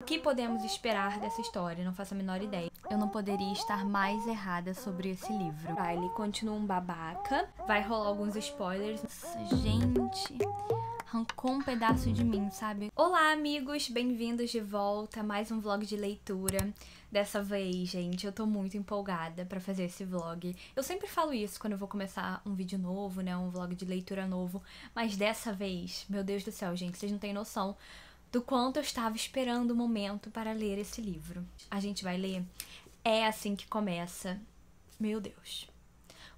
O que podemos esperar dessa história? Não faço a menor ideia. Eu não poderia estar mais errada sobre esse livro. Riley continua um babaca. Vai rolar alguns spoilers. Nossa, gente, arrancou um pedaço de mim, sabe? Olá, amigos! Bem-vindos de volta a mais um vlog de leitura. Dessa vez, gente, eu tô muito empolgada pra fazer esse vlog. Eu sempre falo isso quando eu vou começar um vídeo novo, né? Um vlog de leitura novo. Mas dessa vez, meu Deus do céu, gente, vocês não têm noção do quanto eu estava esperando o momento para ler esse livro. A gente vai ler É Assim que Começa. Meu Deus.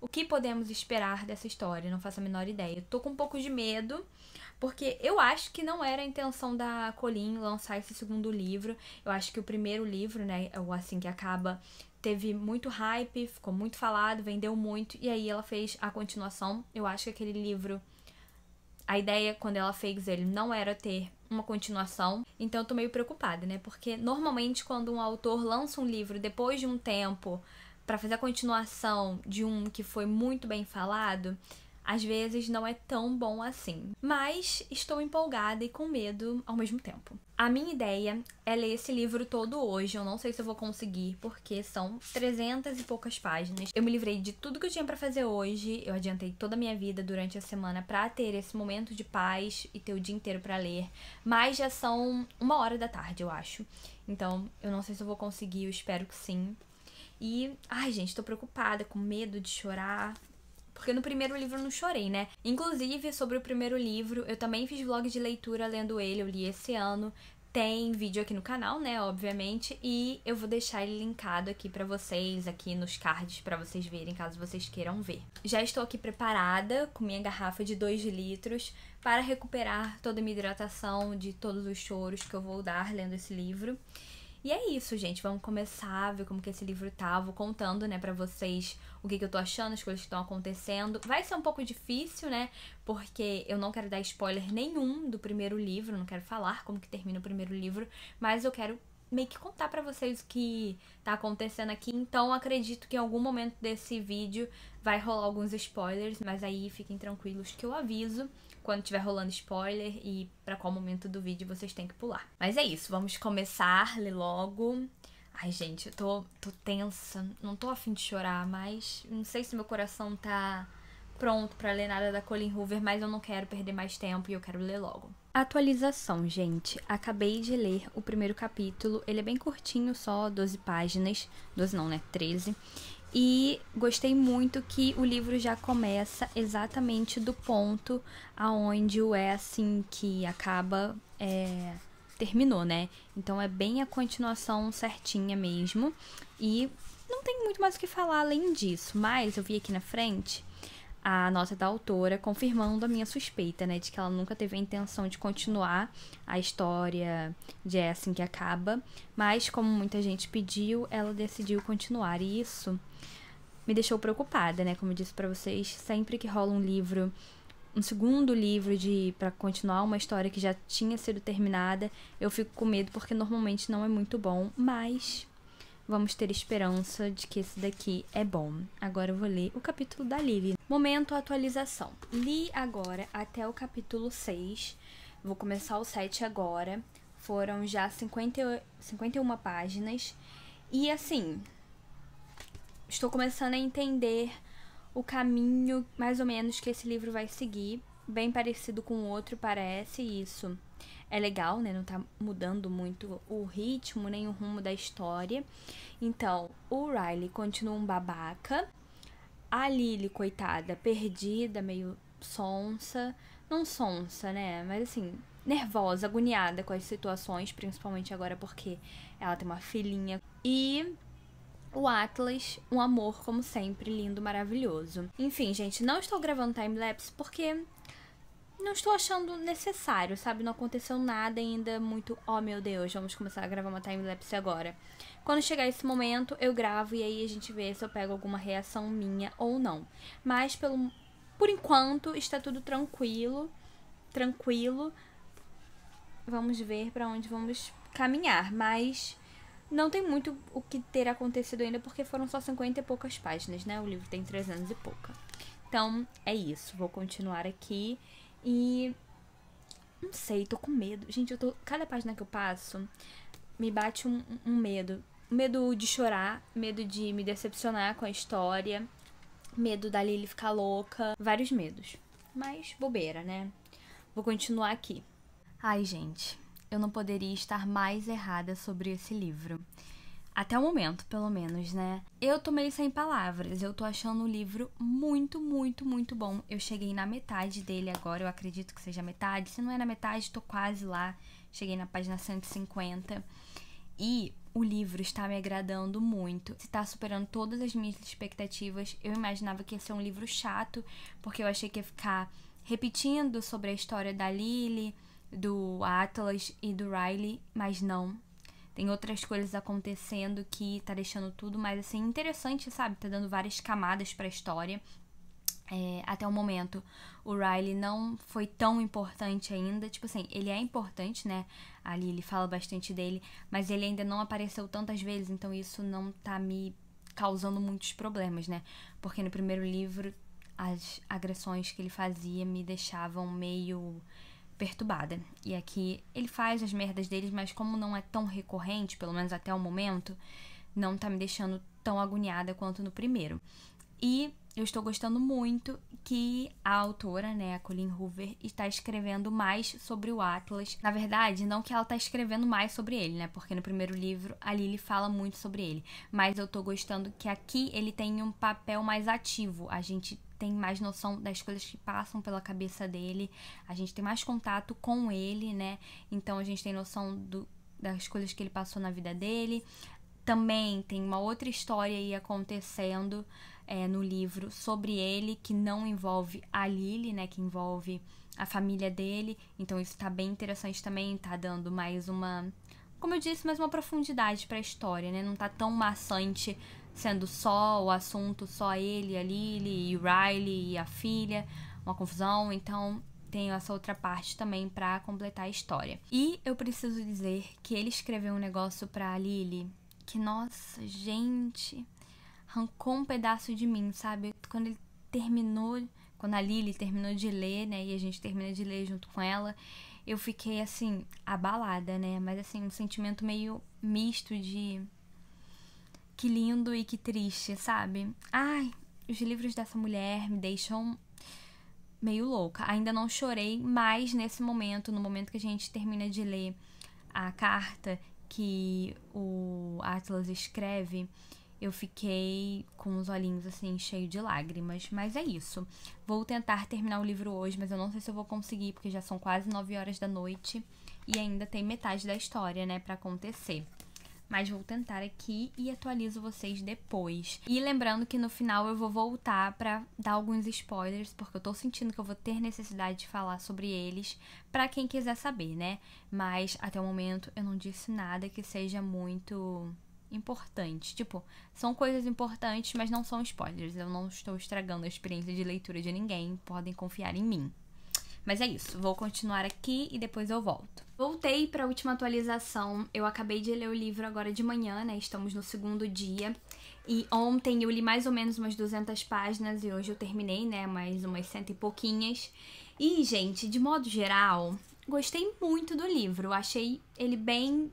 O que podemos esperar dessa história? Não faço a menor ideia. Eu tô com um pouco de medo, porque eu acho que não era a intenção da Colleen lançar esse segundo livro. Eu acho que o primeiro livro, né, o Assim que Acaba, teve muito hype, ficou muito falado, vendeu muito, e aí ela fez a continuação. Eu acho que aquele livro, a ideia quando ela fez ele não era ter uma continuação, então eu tô meio preocupada, né? Porque normalmente quando um autor lança um livro depois de um tempo pra fazer a continuação de um que foi muito bem falado, às vezes não é tão bom assim. Mas estou empolgada e com medo ao mesmo tempo. A minha ideia é ler esse livro todo hoje. Eu não sei se eu vou conseguir, porque são 300 e poucas páginas. Eu me livrei de tudo que eu tinha pra fazer hoje. Eu adiantei toda a minha vida durante a semana pra ter esse momento de paz e ter o dia inteiro pra ler. Mas já são 1h da tarde, eu acho. Então, eu não sei se eu vou conseguir, eu espero que sim. E, ai, gente, tô preocupada, com medo de chorar. Porque no primeiro livro eu não chorei, né? Inclusive, sobre o primeiro livro, eu também fiz vlog de leitura lendo ele, eu li esse ano. Tem vídeo aqui no canal, né, obviamente, e eu vou deixar ele linkado aqui pra vocês, aqui nos cards, pra vocês verem, caso vocês queiram ver. Já estou aqui preparada, com minha garrafa de 2 litros, para recuperar toda a minha hidratação de todos os choros que eu vou dar lendo esse livro. E é isso, gente. Vamos começar a ver como que esse livro tá. Vou contando, né, pra vocês o que eu tô achando, as coisas que estão acontecendo. Vai ser um pouco difícil, né, porque eu não quero dar spoiler nenhum do primeiro livro, não quero falar como que termina o primeiro livro, mas eu quero meio que contar pra vocês o que tá acontecendo aqui. Então, acredito que em algum momento desse vídeo vai rolar alguns spoilers, mas aí fiquem tranquilos que eu aviso quando tiver rolando spoiler e pra qual momento do vídeo vocês têm que pular. Mas é isso, vamos começar, ler logo. Ai, gente, eu tô tensa, não tô afim de chorar, mas não sei se meu coração tá pronto pra ler nada da Colleen Hoover, mas eu não quero perder mais tempo e eu quero ler logo. Atualização, gente. Acabei de ler o primeiro capítulo, ele é bem curtinho, só 12 páginas. 12 não, né? 13. E gostei muito que o livro já começa exatamente do ponto aonde o É Assim que Acaba terminou, né? Então é bem a continuação certinha mesmo. E não tem muito mais o que falar além disso, mas eu vi aqui na frente a nota da autora confirmando a minha suspeita, né, de que ela nunca teve a intenção de continuar a história de É Assim que Acaba, mas como muita gente pediu, ela decidiu continuar, e isso me deixou preocupada, né, como eu disse pra vocês, sempre que rola um livro, um segundo livro pra continuar uma história que já tinha sido terminada, eu fico com medo porque normalmente não é muito bom, mas vamos ter esperança de que esse daqui é bom. Agora eu vou ler o capítulo da Lily. Momento atualização. Li agora até o capítulo 6. Vou começar o 7 agora. Foram já 51 páginas. E assim, estou começando a entender o caminho mais ou menos que esse livro vai seguir. Bem parecido com o outro, parece isso. É legal, né? Não tá mudando muito o ritmo, nem o rumo da história. Então, o Riley continua um babaca. A Lily, coitada, perdida, meio sonsa. Não sonsa, né? Mas assim, nervosa, agoniada com as situações, principalmente agora porque ela tem uma filhinha. E o Atlas, um amor, como sempre, lindo, maravilhoso. Enfim, gente, não estou gravando timelapse porque não estou achando necessário, sabe? Não aconteceu nada ainda muito, oh meu Deus, vamos começar a gravar uma timelapse agora. Quando chegar esse momento, eu gravo e aí a gente vê se eu pego alguma reação minha ou não. Mas por enquanto está tudo tranquilo. Vamos ver pra onde vamos caminhar, mas não tem muito o que ter acontecido ainda porque foram só 50 e poucas páginas, né? O livro tem 300 e pouca. Então, é isso. Vou continuar aqui. E não sei, tô com medo. Gente, cada página que eu passo, me bate um medo. Medo de chorar, medo de me decepcionar com a história, medo da Lily ficar louca, vários medos. Mas bobeira, né? Vou continuar aqui. Ai, gente, eu não poderia estar mais errada sobre esse livro. Até o momento, pelo menos, né? Eu tô meio sem palavras. Eu tô achando o livro muito, muito, muito bom. Eu cheguei na metade dele agora, eu acredito que seja a metade. Se não é na metade, tô quase lá. Cheguei na página 150. E o livro está me agradando muito. Está superando todas as minhas expectativas. Eu imaginava que ia ser um livro chato, porque eu achei que ia ficar repetindo sobre a história da Lily, do Atlas e do Riley, mas não. Tem outras coisas acontecendo que tá deixando tudo mais, assim, interessante, sabe? Tá dando várias camadas pra história. Até o momento, o Riley não foi tão importante ainda. Tipo assim, ele é importante, né? Ali ele fala bastante dele, mas ele ainda não apareceu tantas vezes, então isso não tá me causando muitos problemas, né? Porque no primeiro livro, as agressões que ele fazia me deixavam meio perturbada. E aqui ele faz as merdas deles, mas como não é tão recorrente, pelo menos até o momento, não tá me deixando tão agoniada quanto no primeiro. E eu estou gostando muito que a autora, né, a Colleen Hoover, está escrevendo mais sobre o Atlas. Na verdade, não que ela está escrevendo mais sobre ele, né, porque no primeiro livro a Lily fala muito sobre ele. Mas eu tô gostando que aqui ele tem um papel mais ativo. A gente tem mais noção das coisas que passam pela cabeça dele. A gente tem mais contato com ele, né, então a gente tem noção das coisas que ele passou na vida dele. Também tem uma outra história aí acontecendo no livro sobre ele, que não envolve a Lily, né, que envolve a família dele. Então isso tá bem interessante também, tá dando mais uma, como eu disse, mais uma profundidade pra história, né, não tá tão maçante sendo só o assunto, só ele, a Lily, e o Riley e a filha, uma confusão. Então tem essa outra parte também pra completar a história. E eu preciso dizer que ele escreveu um negócio pra Lily que, nossa, gente, arrancou um pedaço de mim, sabe? Quando a Lily terminou de ler, né, e a gente termina de ler junto com ela, eu fiquei, assim, abalada, né, mas, assim, um sentimento meio misto de que lindo e que triste, sabe? Ai, os livros dessa mulher me deixam meio louca. Ainda não chorei, mas nesse momento, no momento que a gente termina de ler a carta que o Atlas escreve, eu fiquei com os olhinhos assim cheios de lágrimas, mas é isso. Vou tentar terminar o livro hoje, mas eu não sei se eu vou conseguir, porque já são quase 9 horas da noite e ainda tem metade da história, né, pra acontecer. Mas vou tentar aqui e atualizo vocês depois. E lembrando que no final eu vou voltar pra dar alguns spoilers, porque eu tô sentindo que eu vou ter necessidade de falar sobre eles pra quem quiser saber, né? Mas até o momento eu não disse nada que seja muito importante. Tipo, são coisas importantes, mas não são spoilers. Eu não estou estragando a experiência de leitura de ninguém, podem confiar em mim. Mas é isso, vou continuar aqui e depois eu volto. Voltei para a última atualização, eu acabei de ler o livro agora de manhã, né, estamos no segundo dia. E ontem eu li mais ou menos umas 200 páginas e hoje eu terminei, né, mais umas 100 e pouquinhas. E, gente, de modo geral, gostei muito do livro, achei ele bem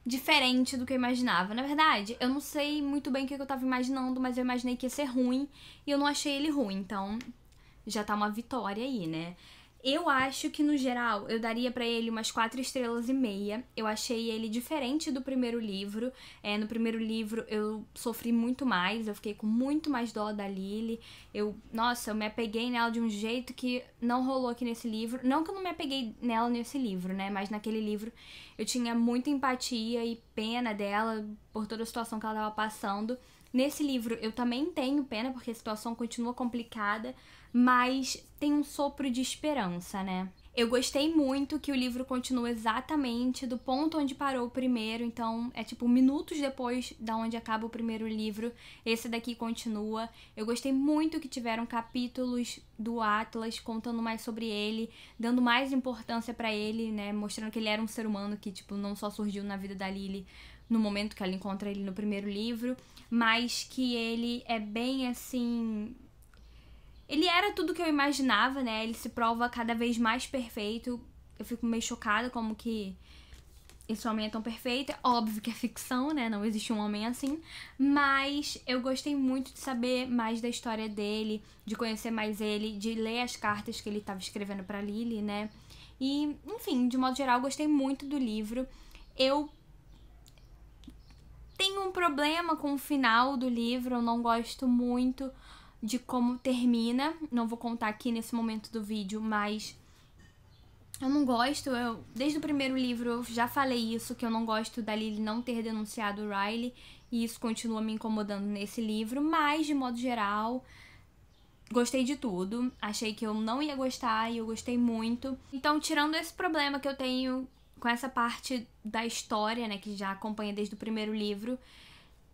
diferente do que eu imaginava. Na verdade, eu não sei muito bem o que eu tava imaginando, mas eu imaginei que ia ser ruim e eu não achei ele ruim, então já tá uma vitória aí, né? Eu acho que, no geral, eu daria pra ele umas 4,5 estrelas. Eu achei ele diferente do primeiro livro. No primeiro livro eu sofri muito mais, eu fiquei com muito mais dó da Lily. Nossa, eu me apeguei nela de um jeito que não rolou aqui nesse livro. Não que eu não me apeguei nela nesse livro, né? Mas naquele livro eu tinha muita empatia e pena dela por toda a situação que ela tava passando. Nesse livro eu também tenho pena, porque a situação continua complicada, mas tem um sopro de esperança, né? Eu gostei muito que o livro continua exatamente do ponto onde parou o primeiro, então é tipo minutos depois da onde acaba o primeiro livro, esse daqui continua. Eu gostei muito que tiveram capítulos do Atlas contando mais sobre ele, dando mais importância pra ele, né, mostrando que ele era um ser humano que, tipo, não só surgiu na vida da Lily no momento que ela encontra ele no primeiro livro, mas que ele é bem assim... Ele era tudo que eu imaginava, né? Ele se prova cada vez mais perfeito. Eu fico meio chocada como que esse homem é tão perfeito. É óbvio que é ficção, né? Não existe um homem assim. Mas eu gostei muito de saber mais da história dele, de conhecer mais ele, de ler as cartas que ele estava escrevendo pra Lily, né? E, enfim, de modo geral, gostei muito do livro. Eu tenho um problema com o final do livro, eu não gosto muito de como termina. Não vou contar aqui nesse momento do vídeo, mas eu não gosto, desde o primeiro livro eu já falei isso, que eu não gosto da Lily não ter denunciado o Riley, e isso continua me incomodando nesse livro, mas de modo geral, gostei de tudo. Achei que eu não ia gostar e eu gostei muito. Então, tirando esse problema que eu tenho com essa parte da história, né, que já acompanha desde o primeiro livro,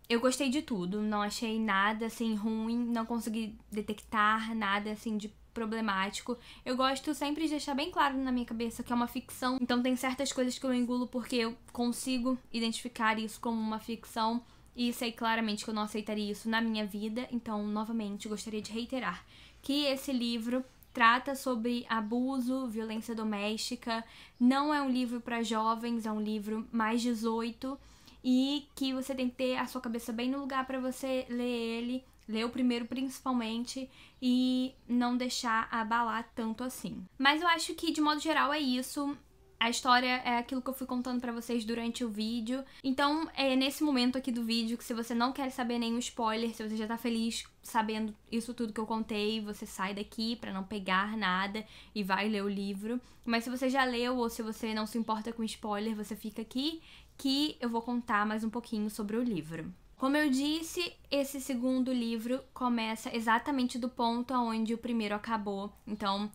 eu gostei de tudo. Não achei nada, assim, ruim, não consegui detectar nada, assim, de problemático. Eu gosto sempre de deixar bem claro na minha cabeça que é uma ficção, então tem certas coisas que eu engulo porque eu consigo identificar isso como uma ficção e sei claramente que eu não aceitaria isso na minha vida. Então, novamente, gostaria de reiterar que esse livro trata sobre abuso, violência doméstica, não é um livro para jovens, é um livro mais 18 e que você tem que ter a sua cabeça bem no lugar para você ler ele. Ler o primeiro principalmente e não deixar abalar tanto assim. Mas eu acho que de modo geral é isso. A história é aquilo que eu fui contando pra vocês durante o vídeo. Então é nesse momento aqui do vídeo que se você não quer saber nenhum spoiler, se você já tá feliz sabendo isso tudo que eu contei, você sai daqui pra não pegar nada e vai ler o livro. Mas se você já leu ou se você não se importa com spoiler, você fica aqui que eu vou contar mais um pouquinho sobre o livro. Como eu disse, esse segundo livro começa exatamente do ponto onde o primeiro acabou. Então,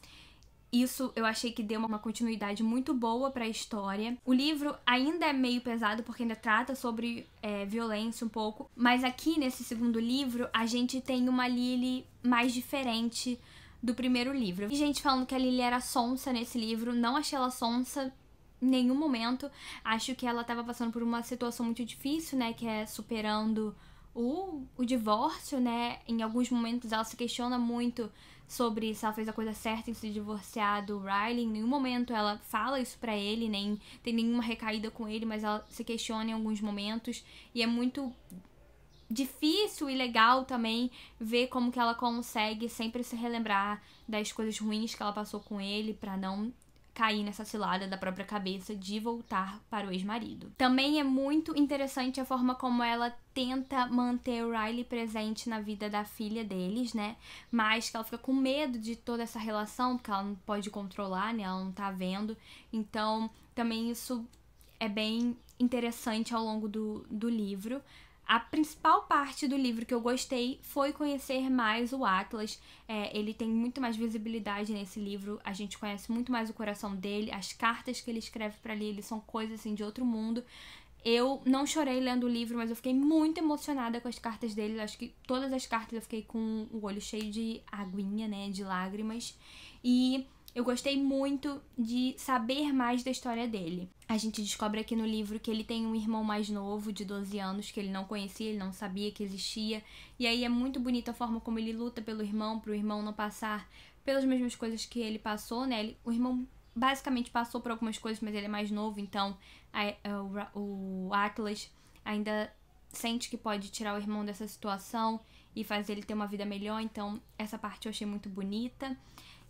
isso eu achei que deu uma continuidade muito boa para a história. O livro ainda é meio pesado porque ainda trata sobre violência um pouco. Mas aqui nesse segundo livro, a gente tem uma Lily mais diferente do primeiro livro. E gente falando que a Lily era sonsa nesse livro, não achei ela sonsa em nenhum momento. Acho que ela tava passando por uma situação muito difícil, né, que é superando o divórcio, né. Em alguns momentos ela se questiona muito sobre se ela fez a coisa certa em se divorciar do Riley. Em nenhum momento ela fala isso pra ele, nem tem nenhuma recaída com ele, mas ela se questiona em alguns momentos. E é muito difícil e legal também ver como que ela consegue sempre se relembrar das coisas ruins que ela passou com ele pra não cair nessa cilada da própria cabeça de voltar para o ex-marido. Também é muito interessante a forma como ela tenta manter o Riley presente na vida da filha deles, né? Mas que ela fica com medo de toda essa relação, porque ela não pode controlar, né? Ela não tá vendo. Então, também isso é bem interessante ao longo do livro. A principal parte do livro que eu gostei foi conhecer mais o Atlas. Ele tem muito mais visibilidade nesse livro, a gente conhece muito mais o coração dele, as cartas que ele escreve pra Lily são coisas assim de outro mundo. Eu não chorei lendo o livro, mas eu fiquei muito emocionada com as cartas dele. Acho que todas as cartas eu fiquei com o olho cheio de aguinha, né, de lágrimas. E eu gostei muito de saber mais da história dele. A gente descobre aqui no livro que ele tem um irmão mais novo, de 12 anos, que ele não conhecia, ele não sabia que existia. E aí é muito bonita a forma como ele luta pelo irmão, pro irmão não passar pelas mesmas coisas que ele passou, né? O irmão basicamente passou por algumas coisas, mas ele é mais novo, então o Atlas ainda sente que pode tirar o irmão dessa situação e fazer ele ter uma vida melhor. Então essa parte eu achei muito bonita.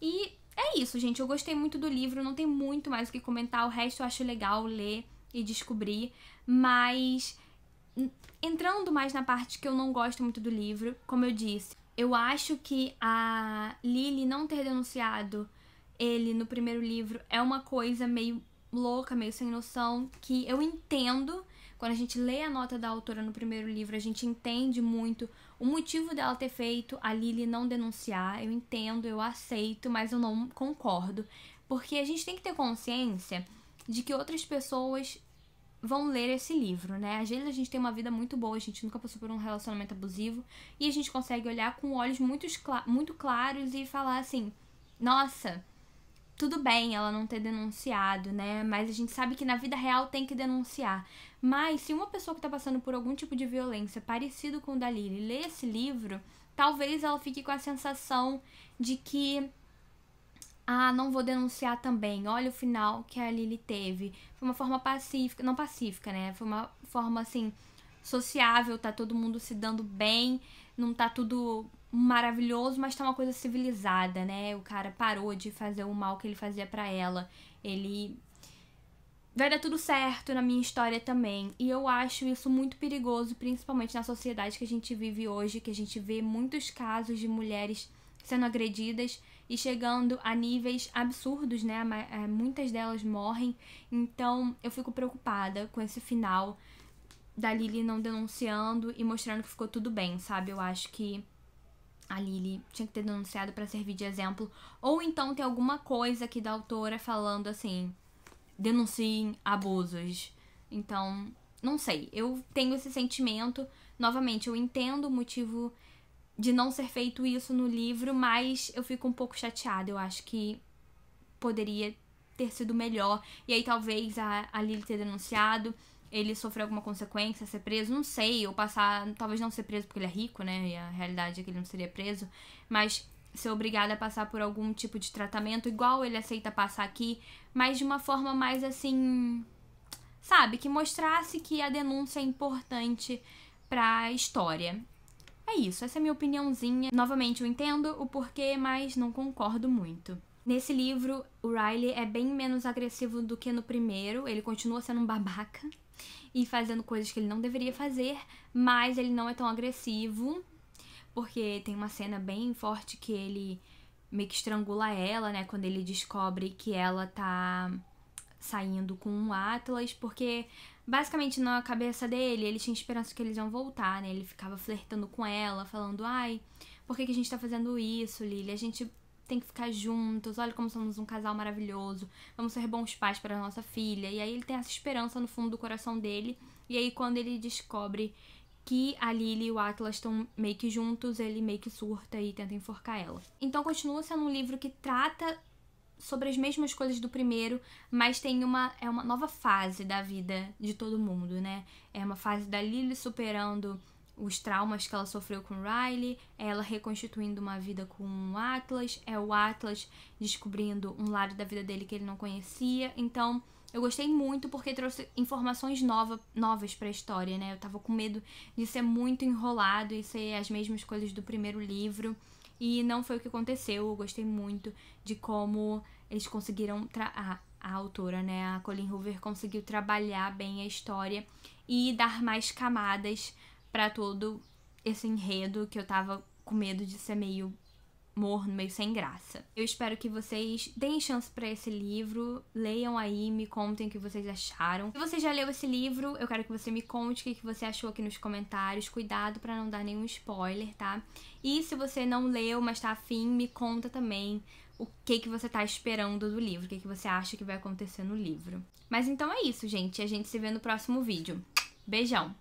E é isso, gente. Eu gostei muito do livro, não tem muito mais o que comentar. O resto eu acho legal ler e descobrir. Mas, entrando mais na parte que eu não gosto muito do livro, como eu disse, eu acho que a Lily não ter denunciado ele no primeiro livro é uma coisa meio louca, meio sem noção, que eu entendo. Quando a gente lê a nota da autora no primeiro livro, a gente entende muito o motivo dela ter feito a Lily não denunciar. Eu entendo, eu aceito, mas eu não concordo. Porque a gente tem que ter consciência de que outras pessoas vão ler esse livro, né? Às vezes a gente tem uma vida muito boa, a gente nunca passou por um relacionamento abusivo, e a gente consegue olhar com olhos muito claros e falar assim, nossa, tudo bem ela não ter denunciado, né? Mas a gente sabe que na vida real tem que denunciar. Mas se uma pessoa que tá passando por algum tipo de violência parecido com o da Lily lê esse livro, talvez ela fique com a sensação de que ah, não vou denunciar também, olha o final que a Lily teve. Foi uma forma pacífica, não pacífica, né? Foi uma forma, assim, sociável, tá todo mundo se dando bem, não tá tudo maravilhoso, mas tá uma coisa civilizada, né? O cara parou de fazer o mal que ele fazia pra ela. Ele... vai dar tudo certo na minha história também. E eu acho isso muito perigoso, principalmente na sociedade que a gente vive hoje, que a gente vê muitos casos de mulheres sendo agredidas e chegando a níveis absurdos, né? Muitas delas morrem. Então, eu fico preocupada com esse final da Lily não denunciando e mostrando que ficou tudo bem, sabe? Eu acho que a Lily tinha que ter denunciado pra servir de exemplo. Ou então tem alguma coisa aqui da autora falando assim, denunciem abusos. Então, não sei. Eu tenho esse sentimento. Novamente, eu entendo o motivo de não ser feito isso no livro, mas eu fico um pouco chateada. Eu acho que poderia ter sido melhor. E aí talvez a Lily ter denunciado, ele sofrer alguma consequência, ser preso, não sei. Ou passar, talvez não ser preso porque ele é rico, né? E a realidade é que ele não seria preso. Mas ser obrigada a passar por algum tipo de tratamento, igual ele aceita passar aqui, mas de uma forma mais assim, sabe? Que mostrasse que a denúncia é importante pra história. É isso, essa é a minha opiniãozinha. Novamente, eu entendo o porquê, mas não concordo muito. Nesse livro, o Riley é bem menos agressivo do que no primeiro. Ele continua sendo um babaca e fazendo coisas que ele não deveria fazer, mas ele não é tão agressivo, porque tem uma cena bem forte que ele meio que estrangula ela, né? Quando ele descobre que ela tá saindo com um Atlas, porque basicamente na cabeça dele, ele tinha esperança que eles iam voltar, né? Ele ficava flertando com ela, falando, ai, por que a gente tá fazendo isso, Lily? A gente tem que ficar juntos, olha como somos um casal maravilhoso, vamos ser bons pais para a nossa filha. E aí ele tem essa esperança no fundo do coração dele, e aí quando ele descobre que a Lily e o Atlas estão meio que juntos, ele meio que surta e tenta enforcar ela. Então continua sendo um livro que trata sobre as mesmas coisas do primeiro, mas tem uma nova fase da vida de todo mundo, né? É uma fase da Lily superando os traumas que ela sofreu com o Riley, é ela reconstituindo uma vida com o Atlas, é o Atlas descobrindo um lado da vida dele que ele não conhecia. Então, eu gostei muito porque trouxe informações novas pra história, né? Eu tava com medo de ser muito enrolado e ser as mesmas coisas do primeiro livro. E não foi o que aconteceu. Eu gostei muito de como eles conseguiram... a autora, né, a Colleen Hoover, conseguiu trabalhar bem a história e dar mais camadas pra todo esse enredo que eu tava com medo de ser meio morno, meio sem graça. Eu espero que vocês deem chance pra esse livro, leiam aí, me contem o que vocês acharam. Se você já leu esse livro, eu quero que você me conte o que você achou aqui nos comentários. Cuidado pra não dar nenhum spoiler, tá? E se você não leu, mas tá afim, me conta também o que você tá esperando do livro, o que você acha que vai acontecer no livro. Mas então é isso, gente. A gente se vê no próximo vídeo. Beijão!